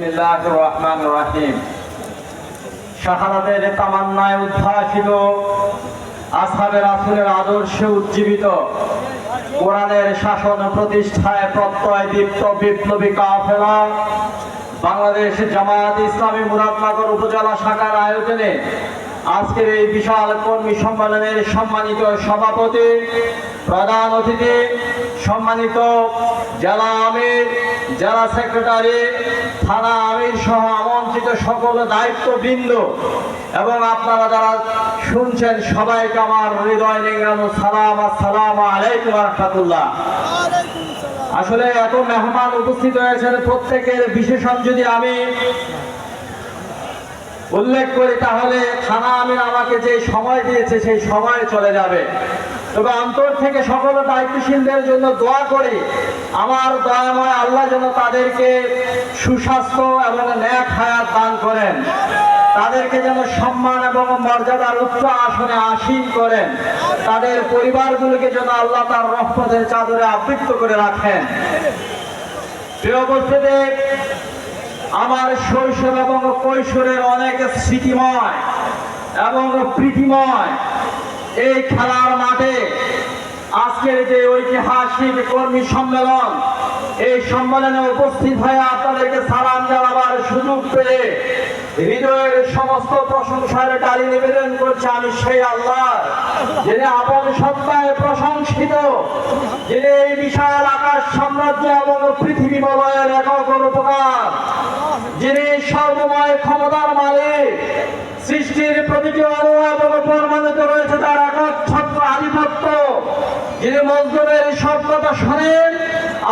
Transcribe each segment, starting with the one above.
বিসমিল্লাহির রহমানির রহিম। শাহাদাতের তামান্নায় উদ্ভাসিত, আসহাবে রাসূলের আদর্শে উজ্জীবিত, কোরআনের শাসন প্রতিষ্ঠায় প্রত্যয় দীপ্ত বিপ্লবী কাফেলা বাংলাদেশ জামায়াত ইসলামী মুরাদনগর উপজেলা শাখার আয়োজনে আজকের এই বিশাল কর্মী সম্মেলনের সম্মানিত সভাপতি, প্রধান অতিথি, সম্মানিত জেলা আমির, জেলা সেক্রেটারি, থানা আমির সহ আমন্ত্রিত সকল দায়িত্ববৃন্দ এবং আপনারা যারা শুনছেন সবাইকে আমার হৃদয় নিংড়ানো সালাম, আসসালামু আলাইকুম ওয়া রাহমাতুল্লাহ। আসলে এত মেহমান উপস্থিত হয়েছেন, প্রত্যেকের বিশেষণ যদি আমি উল্লেখ করি তাহলে থানা আমির আমাকে যে সময় দিয়েছে সেই সময় চলে যাবে। তবে অন্তর থেকে সকল দায়িত্বশীলদের জন্য দোয়া করি, আমার দয়াময় আল্লাহ যেন তাদেরকে সুস্বাস্থ্য এবং নেক হায়াত দান করেন, তাদেরকে যেন সম্মান এবং মর্যাদার উচ্চ আসনে আসীন করেন, তাদের পরিবারগুলোকে যেন আল্লাহ তার রহমতের চাদরে আবৃত করে রাখেন। প্রিয় উপস্থিতি, আমার শৈশব এবং কৈশোরের অনেক স্মৃতিময় এবং প্রীতিময় এই খেলার মাঠে আজকের যে ঐতিহাসিক কর্মী সম্মেলন, এই সম্মেলনে উপস্থিত হয়ে আপনাদেরকে সালাম জানাবার সুযোগ পেয়ে হৃদয়ের সমস্ত প্রশংসার ডালি নিবেদন করছে আমি সেই আল্লাহ, যিনি আপন সত্তায় প্রশংসিত, যিনি এই বিশাল আকাশ সাম্রাজ্য এবং পৃথিবী বলয়ের একক রূপকার, যিনি সর্বময় ক্ষমতার মালিক, সৃষ্টির প্রতিটি অণু এবং প্রমাণিত রয়েছে তার একচ্ছত্র আধিপত্য, যিনি মজলুমের সব কথা শোনেন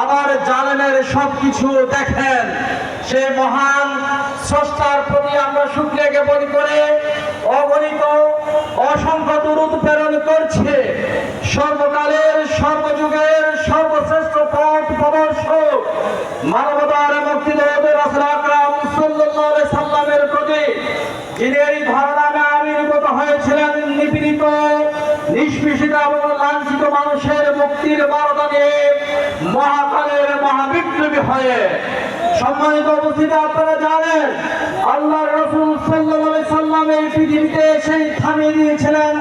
আবার জালেমের সবকিছু দেখেন, সে মহান স্রষ্টার প্রতি আমরা শুকরিয়া জ্ঞাপন করে অগণিত অসংখ্য দুরূদ প্রেরণ করছে। সর্বকালের সর্বযুগের সর্বশ্রেষ্ঠ পথ প্রদর্শক মানবতার মুক্তিদূত রাসূল আকরাম সাল্লাল্লাহু আলাইহি সাল্লামের প্রতি, যিনি এই ধরনামে আবির্ভূত হয়েছিলেন নিপীড়িত, নিষ্পেষিত এবং লাঞ্ছিত মানুষের মুক্তির বার্তা নিয়ে মহাকালের মহাবিপ্লবী হয়ে। সম্মানিত উপস্থিতি, আপনারা জানেন আল্লাহর রাসূল সাল্লাল্লাহু আলাইহি সাল্লাম এই পৃথিবীতে এসে থামিয়ে দিয়েছিলেন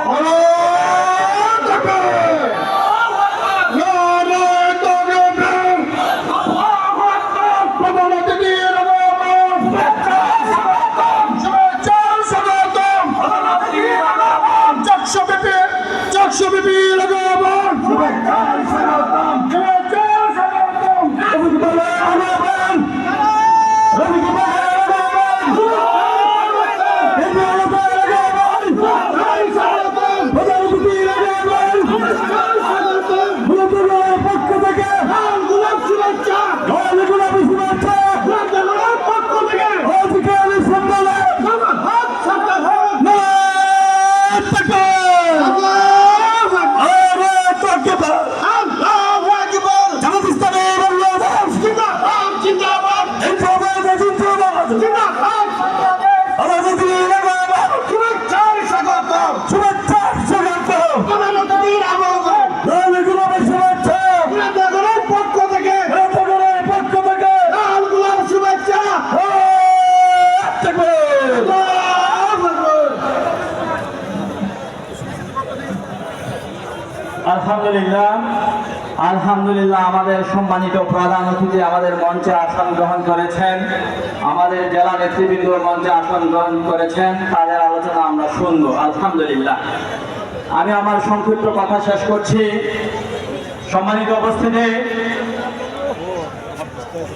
আলহামদুলিল্লাহ। আলহামদুলিল্লাহ, আমাদের সম্মানিত প্রধান অতিথি আমাদের মঞ্চে আসন গ্রহণ করেছেন, আমাদের জেলা নেতৃবৃন্দ মঞ্চে আসন গ্রহণ করেছেন, তাদের আলোচনা আমরা শুনব। আলহামদুলিল্লাহ, আমি আমার সংক্ষিপ্ত কথা শেষ করছি। সম্মানিত উপস্থিতি,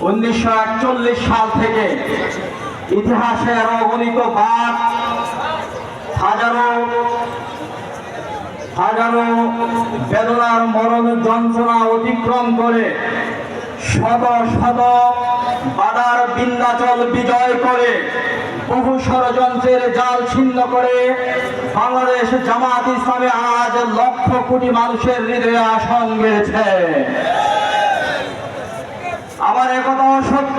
1941 সাল থেকে ইতিহাসের অগণিত বার হাজারো হাজারো বেদনার মরণ যন্ত্রণা অতিক্রম করে শত শত বাধার বিন্ধ্যাচল বিজয় করে বহু ষড়যন্ত্রের জাল ছিন্ন করে বাংলাদেশ জামায়াত ইসলামী আজ লক্ষ কোটি মানুষের হৃদয়ে আসন গেছে। আবার একথাও সত্য,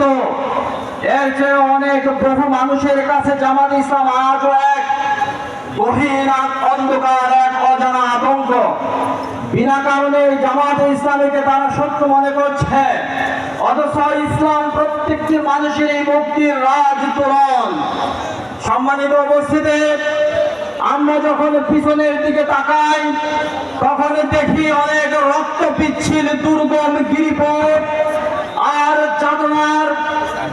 এর চেয়ে অনেক বহু মানুষের কাছে জামায়াত ইসলাম আজও এক গহীন অন্ধকার, এক অজানা আতঙ্ক। বিনা কারণে জামায়াতে ইসলামীকে তারা শত্রু মনে করছে, অথচ ইসলাম প্রত্যেকটি মানুষের এই মুক্তির রাজ তোরণ। সম্মানিত উপস্থিতি, আমরা যখন পিছনের দিকে তাকাই তখন দেখি অনেক রক্ত পিচ্ছিল দুর্গম গিরিপথ আর যাতনার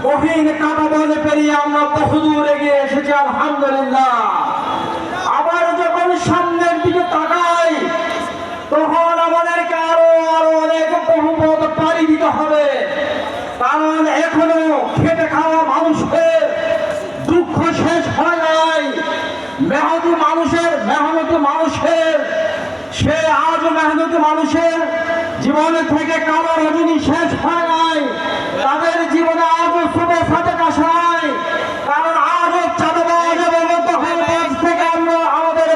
গহীন কাঁটাবন পেরিয়ে আমরা বহুদূর এগিয়ে এসেছি, আলহামদুলিল্লাহ। আবার যখন সামনের দিকে তাকাই তখন আমাদেরকে আরো অনেক বহুপথ পাড়ি দিতে হবে, কারণ এখনো খেটে খাওয়া মানুষের দুঃখ শেষ হয় নাই। মেহনতি মানুষের সে আজও মেহনতি মানুষের জীবনে থেকে কালো রজনী শেষ হয় নাই। তাদের জীবনে আজও শুভ সাথে কাশা নাই, কারণ আজও চাঁদাবাজ এবং দখলবাজ থেকে আমরা আমাদের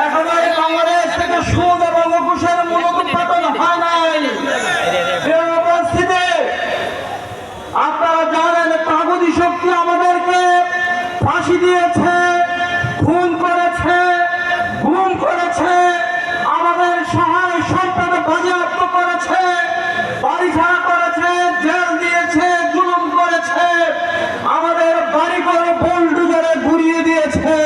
এখনো এই বাংলাদেশ থেকে সুদ এবং ঘুষের মূলোৎপাটন হয় নাই। আপনারা জানেন তাগুতি শক্তি আমাদেরকে ফাঁসি দিয়েছে, খুন করেছে, গুম করেছে, আমাদের সহায় সম্পদ বাজেয়াপ্ত করেছে, বাড়ি ছাড়া করেছে, জেল দিয়েছে, জুলুম করেছে, আমাদের বাড়ি করে বুলডোজারে ঘুরিয়ে দিয়েছে।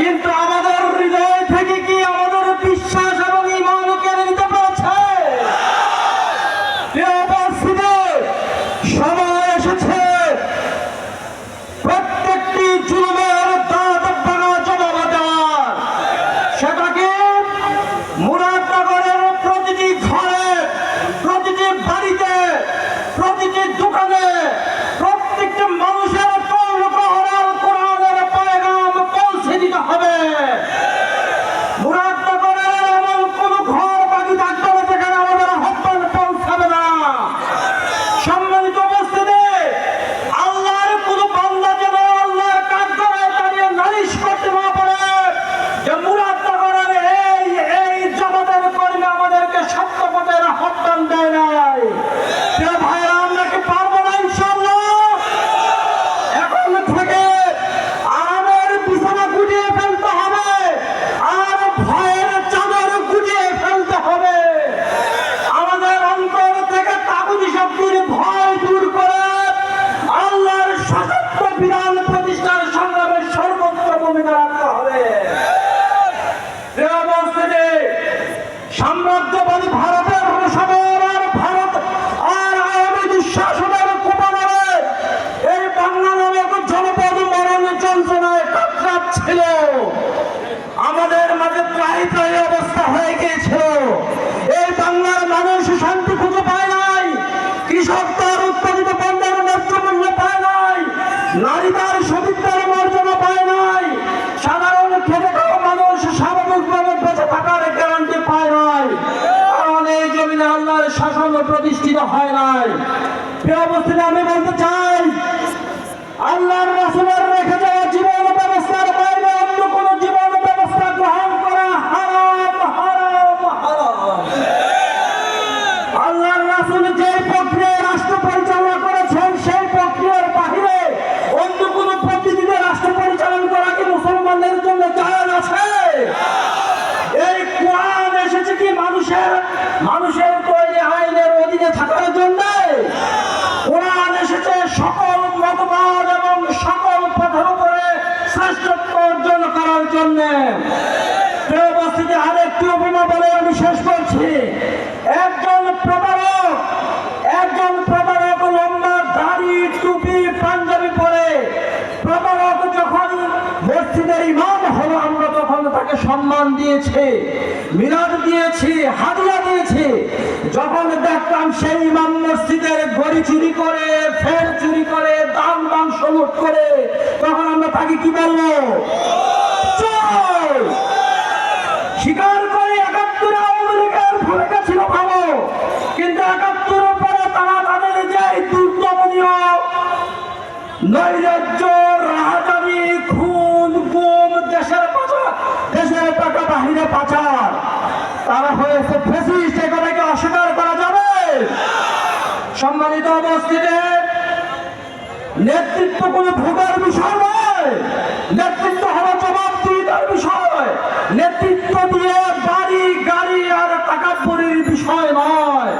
কিন্তু আমাদের হৃদয় থেকে কি আমাদের বিশ্বাস এবং ঈমান কেড়ে নিতে পেরেছে? সময় এসেছে প্রত্যেকটি জুলুমের দাঁত ভাঙা জবাব দেওয়ার। সেটাকে মুরাদনগরের প্রতিটি ঘরে, প্রতিটি বাড়িতে, প্রতিটি দোকানে, প্রত্যেকটি মানুষের কর্ণপ্রহরাল কোরআনের পয়গাম পৌঁছে দিতে হবে। মুরাদনগরের এমন কোন ঘর বাকি থাকবে না যেখানে আমাদের আহ্বান পৌঁছাবে না। সম্মানিত উপস্থিতি, আল্লাহর কোন বান্দা যেন আল্লাহর কাঠগড়ায় দাঁড়িয়ে নালিশ করতে না পারে যে মুরাদনগরের এই জমাতের কর্মী আমাদেরকে সত্য পথের আহ্বান দেয় নাই। ভাইরা, আমরা কি পারবো না? ইনশাআল্লাহ এখন থেকে আরামের বিছানা গুটিয়ে ফেলতে হবে আর ভয়ের চাদর গুটিয়ে ফেলতে হবে। আমাদের অন্তর থেকে তাগুতি শক্তির ভয় দূর করে আল্লাহর সশস্ত্র বিধান প্রতিষ্ঠার সংগ্রামের সর্বোচ্চ ভূমিকা রাখতে হবে। সাম্রাজ্যবাদী ভারতের রোষামর আর ভারত আর আওয়ামী দুঃশাসনের কুপানারে এই বাংলা নামক জনপদ মরণ যন্ত্রণায় কাতরাচ্ছিল। আমাদের মাঝে ত্রাহি ত্রাহি অবস্থা হয়ে গিয়েছিল। এই বাংলার মানুষ শান্তি খুঁজে পায় নাই, কৃষক তার উৎপাদিত পণ্যের ন্যায্য মূল্য পায় নাই, নারী তার সতীত্বের মর্যাদা পায় নাই, সাধারণ খেটে খাওয়া মানুষ স্বাভাবিকভাবে বেঁচে থাকার গ্যারান্টি পায় নাই, কারণ এই জমিনে আল্লাহর শাসন প্রতিষ্ঠিত হয় নাই। প্রিয় উপস্থিতি, আমি বলতে চাই আল্লাহর রাসূলের রেখে যাওয়া জীবন ব্যবস্থার বাইরে অন্য কোন জীবন ব্যবস্থা গ্রহণ করা হারাম, হারাম, হারাম। আল্লাহর রাসূল যে প্রক্রিয়ায় রাষ্ট্র পরিচালনা করেছেন সেই প্রক্রিয়ার বাহিরে অন্য কোন পদ্ধতিতে রাষ্ট্র পরিচালনা করা কি মুসলমানদের জন্য জায়েজ আছে? এই কোরআন এসেছে কি মানুষের তৈরি আইনের অধীনে থাকার জন্য? কোরআন এসেছে সকল মতবাদ এবং সকল পথের উপরে শ্রেষ্ঠত্ব অর্জন করার জন্য। প্রিয় উপস্থিতি, আরেকটি উপমা বলে আমি শেষ করছি। একজন প্রতারক লম্বা দাড়ি, টুপি, পাঞ্জাবি পরে প্রতারক যখন মসজিদের ইমাম হলো, আমরা তখন তাকে সম্মান দিয়েছি, মিলাদ দিয়েছি, হাদিয়া দিয়েছি। যখন দেখতাম সেই ইমাম মসজিদের গড়ি চুরি করে, ফের চুরি করে, দান মাংস লুট করে, তখন আমরা তাকে কি বলবো? চোর। স্বীকার করে ৭১ আওয়ামী লীগের ভূমিকা ছিল ভালো, কিন্তু ৭১ পরে তারা তাদের যে দুর্দমনীয় নৈরাজ্য, রাহাজানি, খুন, গুম, দেশের টাকা বাহিরে পাচার, তারা হয়েছে ফ্যাসিস্ট। এটাকে অস্বীকার করা যাবে? সম্মানিত উপস্থিতি, নেতৃত্ব কোনো ভোগের বিষয় নয়, নেতৃত্ব হলো জবাবদিহিতার বিষয়। নেতৃত্ব দিয়ে বাড়ি, গাড়ি আর টাকা পরির বিষয় নয়।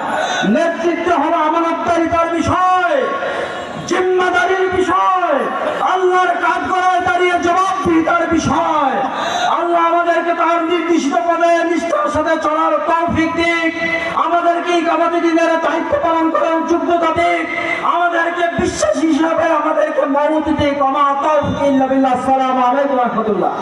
সাথে চলার তৌফিক দিক, আমাদেরকে আমাদের দিনের দায়িত্ব পালন করার যোগ্যতা দিক, আমাদেরকে বিশ্বাস হিসাবে আমাদেরকে মৌত দিক। ওমা তাওফিক ইল্লা বিল্লাহ। আসসালামু আলাইকুম ওয়া রাহমাতুল্লাহ।